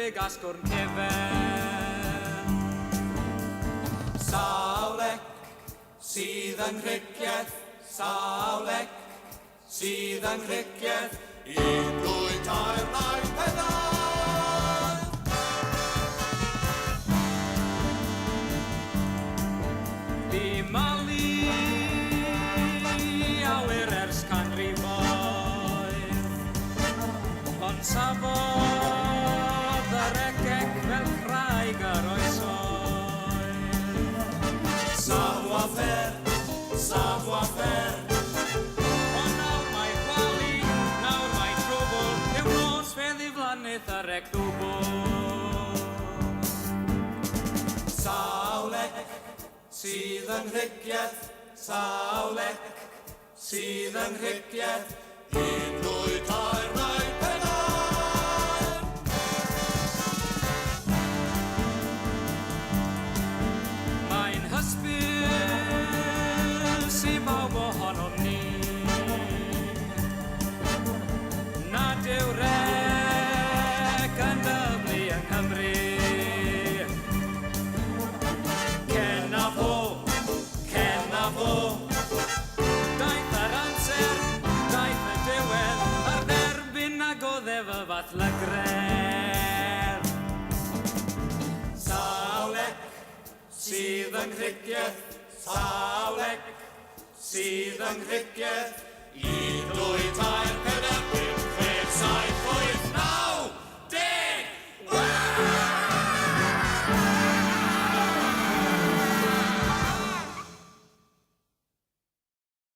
Ceredig asgwrn cefen. Sawlec sydd yn rhygiaeth, sawlec sydd yn rhygiaeth, Un, dwy, tair, nain, pedal. Bu malu awyr ers canrifoedd, ond safodd yr egeg fel craig yr oesoedd. Savoir-faire, savoir-faire. Ond nawr mae chwalu, nawr mae trwbl, yw'n nos fe ddiflannydd yr eg ddwbl. Sawlec sydd yn rhygiaeth, sawlec sydd yn rhygiaeth. Un, dwy, tair, nain, pedal. Mae'n hysbys i bawb ohonom ni, nad yw reg yn dyblu yng Nghymru. Cenna fo, daeth yr amser, daeth y diwedd, ar dderbyn ag o ddef y fath lygredd. Sawlec sydd yn rhygiaeth, sawlec sydd yn rhygiaeth. Un, dwy, tair,